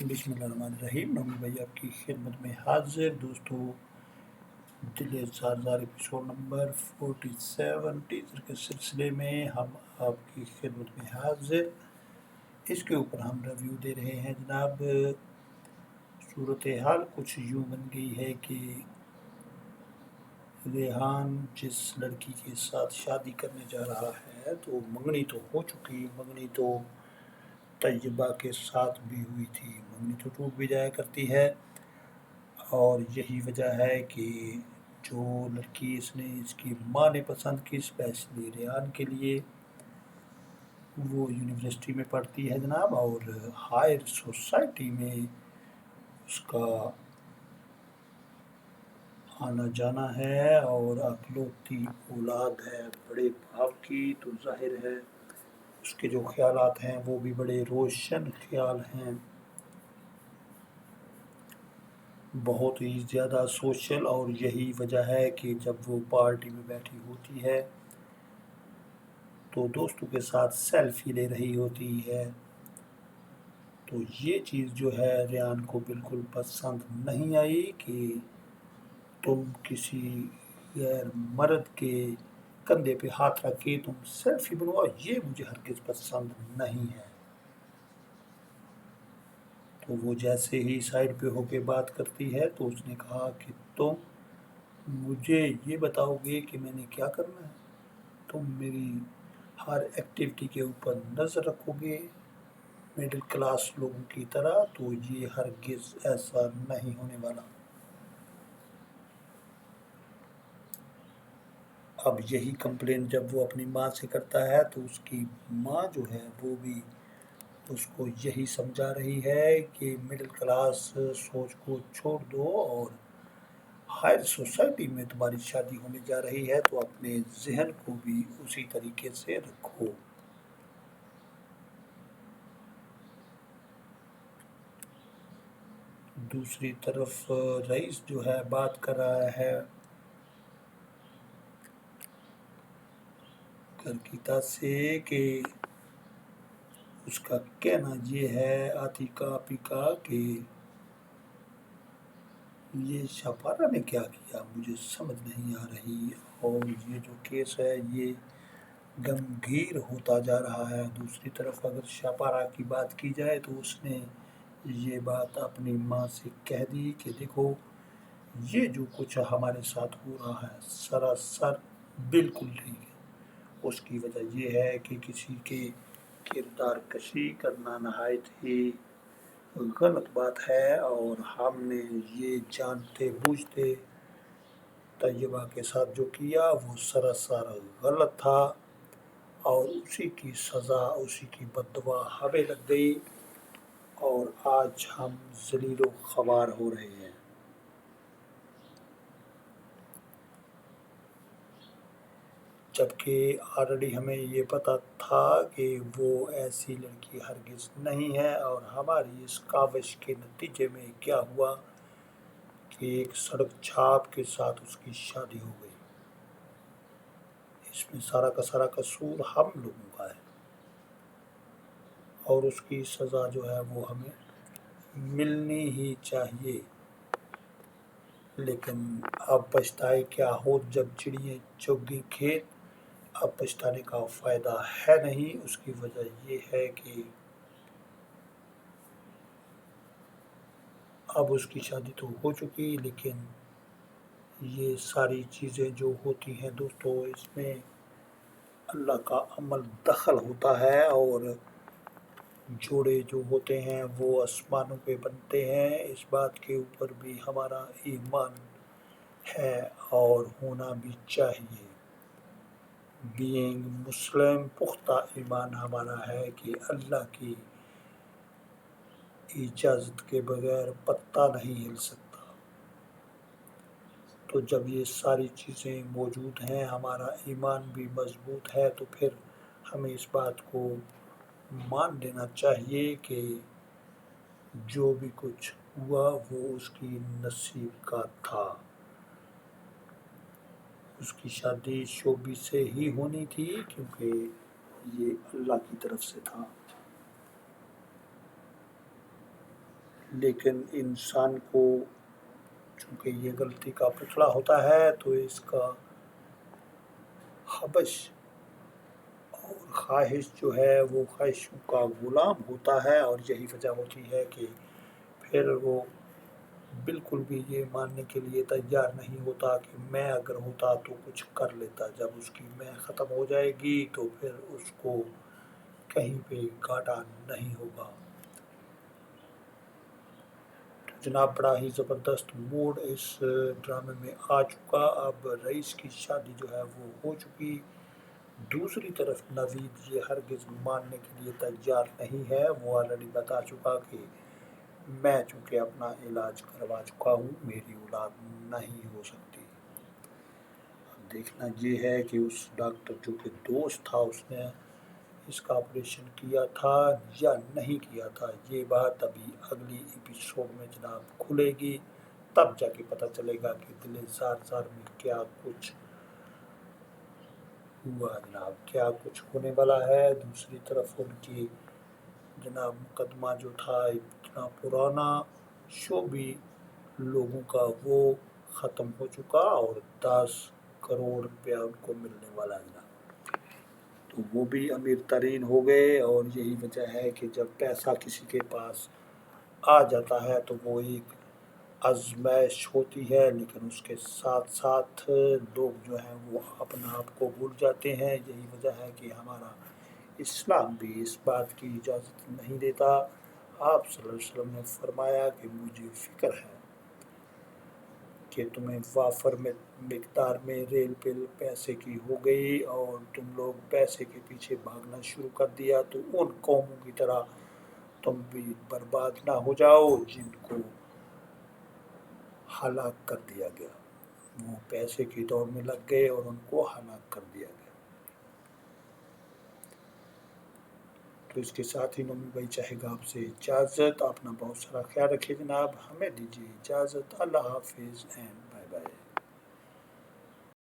बिस्मिल्लाहिर्रहमानिर्रहीम। नौमी भाई आपकी खिदमत में हाजिर। दोस्तों, दिल ज़ार एपिसोड नंबर 47 टीजर के सिलसिले में हम आपकी खिदमत में हाजिर। इसके ऊपर हम रिव्यू दे रहे हैं जनाब। सूरत हाल कुछ यूँ बन गई है कि रेहान जिस लड़की के साथ शादी करने जा रहा है तो मंगनी तो हो चुकी, मंगनी तो तैयबा के साथ भी हुई थी, मंगनी तो टूट भी जाया करती है। और यही वजह है कि जो लड़की इसकी माँ ने पसंद की स्पेशली रेहान के लिए, वो यूनिवर्सिटी में पढ़ती है जनाब, और हायर सोसाइटी में उसका आना जाना है और अकलौती औलाद है बड़े बाप की, तो जाहिर है उसके जो ख्यालात हैं वो भी बड़े रोशन ख्याल हैं, बहुत ही ज़्यादा सोशल। और यही वजह है कि जब वो पार्टी में बैठी होती है तो दोस्तों के साथ सेल्फी ले रही होती है, तो ये चीज़ जो है रेहान को बिल्कुल पसंद नहीं आई कि तुम किसी गैर मर्द के कंधे पे हाथ रख के तुम सेल्फी बनवाओ, ये मुझे हरगिज़ पसंद नहीं है। तो वो जैसे ही साइड पे होके बात करती है तो उसने कहा कि तुम मुझे ये बताओगे कि मैंने क्या करना है, तुम मेरी हर एक्टिविटी के ऊपर नज़र रखोगे मिडिल क्लास लोगों की तरह, तो ये हरगिज़ ऐसा नहीं होने वाला। अब यही कंप्लेन जब वो अपनी माँ से करता है तो उसकी माँ जो है वो भी उसको यही समझा रही है कि मिडिल क्लास सोच को छोड़ दो और हायर सोसाइटी में तुम्हारी शादी होने जा रही है, तो अपने जहन को भी उसी तरीके से रखो। दूसरी तरफ रईस जो है बात कर रहा है करकीता से कि उसका कहना ये है आतिका आपी का कि ये शापारा ने क्या किया मुझे समझ नहीं आ रही, और ये जो केस है ये गंभीर होता जा रहा है। दूसरी तरफ अगर शापारा की बात की जाए तो उसने ये बात अपनी माँ से कह दी कि देखो ये जो कुछ हमारे साथ हो रहा है सरासर बिल्कुल ठीक है, उसकी वजह ये है कि किसी के किरदार कशी करना नहायत ही गलत बात है, और हमने ये जानते बूझते तैयबा के साथ जो किया वो सरासर गलत था, और उसी की सज़ा उसी की बद्दुआ हमें लग गई और आज हम ज़लील ख़वार हो रहे हैं। जबकि ऑलरेडी हमें ये पता था कि वो ऐसी लड़की हरगिज़ नहीं है, और हमारी इस काविश के नतीजे में क्या हुआ कि एक सड़क छाप के साथ उसकी शादी हो गई। इसमें सारा का सारा कसूर हम लोगों का है, और उसकी सज़ा जो है वो हमें मिलनी ही चाहिए। लेकिन अब पछताए क्या हो जब चिड़िए चुग गई खेत, अब पछताने का फ़ायदा है नहीं। उसकी वजह ये है कि अब उसकी शादी तो हो चुकी, लेकिन ये सारी चीज़ें जो होती हैं दोस्तों, इसमें अल्लाह का अमल दखल होता है, और जोड़े जो होते हैं वो आसमानों पे बनते हैं। इस बात के ऊपर भी हमारा ईमान है और होना भी चाहिए। बीइंग मुस्लिम पुख्ता ईमान हमारा है कि अल्लाह की इजाज़त के बगैर पत्ता नहीं हिल सकता। तो जब ये सारी चीज़ें मौजूद हैं, हमारा ईमान भी मजबूत है, तो फिर हमें इस बात को मान लेना चाहिए कि जो भी कुछ हुआ वो उसकी नसीब का था। उसकी शादी शोबी से ही होनी थी, क्योंकि ये अल्लाह की तरफ से था। لیکن انسان کو چونکہ یہ غلطی کا پتلا ہوتا ہے تو اس کا حبش اور خواہش جو ہے وہ خواہشوں کا غلام ہوتا ہے، اور یہی وجہ ہوتی ہے کہ پھر وہ بالکل بھی یہ ماننے کے لیے تیار نہیں ہوتا کہ میں اگر ہوتا تو کچھ کر لیتا۔ جب اس کی میں ختم ہو جائے گی تو پھر اس کو کہیں پہ گھاٹا نہیں ہوگا۔ تو جناب بڑا ہی زبردست موڈ اس ڈرامے میں آ چکا۔ اب رئیس کی شادی جو ہے وہ ہو چکی، دوسری طرف نوید یہ ہرگز ماننے کے لیے تیار نہیں ہے۔ وہ آلریڈی بتا چکا کہ میں چونکہ اپنا علاج کروا چکا ہوں، میری اولاد نہیں ہو سکتی۔ اب دیکھنا یہ ہے کہ اس ڈاکٹر جو کہ دوست تھا اس نے اس کا آپریشن کیا تھا یا نہیں کیا تھا، یہ بات ابھی اگلی ایپیسوڈ میں جناب کھلے گی، تب جا کے پتہ چلے گا کہ دل زار زار میں کیا کچھ ہوا جناب، کیا کچھ ہونے والا ہے۔ دوسری طرف ان کی جناب مقدمہ جو تھا اتنا پرانا شو بھی لوگوں کا وہ ختم ہو چکا، اور 10 کروڑ روپیہ ان کو ملنے والا جناب، تو وہ بھی امیر ترین ہو گئے۔ اور یہی وجہ ہے کہ جب پیسہ کسی کے پاس آ جاتا ہے تو وہ ایک آزمائش ہوتی ہے، لیکن اس کے ساتھ ساتھ لوگ جو ہیں وہ اپنا آپ کو بھول جاتے ہیں۔ یہی وجہ ہے کہ ہمارا اسلام بھی اس بات کی اجازت نہیں دیتا۔ آپ صلی اللہ علیہ وسلم نے فرمایا کہ مجھے فکر ہے کہ تمہیں وافر مقدار میں ریل پل پیسے کی ہو گئی اور تم لوگ پیسے کے پیچھے بھاگنا شروع کر دیا، تو ان قوموں کی طرح تم بھی برباد نہ ہو جاؤ جن کو ہلاک کر دیا گیا۔ وہ پیسے کی دوڑ میں لگ گئے اور ان کو ہلاک کر دیا گیا۔ تو اس کے ساتھ ہی نومی بھائی چاہے گا آپ سے اجازت، اپنا بہت سارا خیال رکھیے جناب، ہمیں دیجیے اجازت، اللہ حافظ اینڈ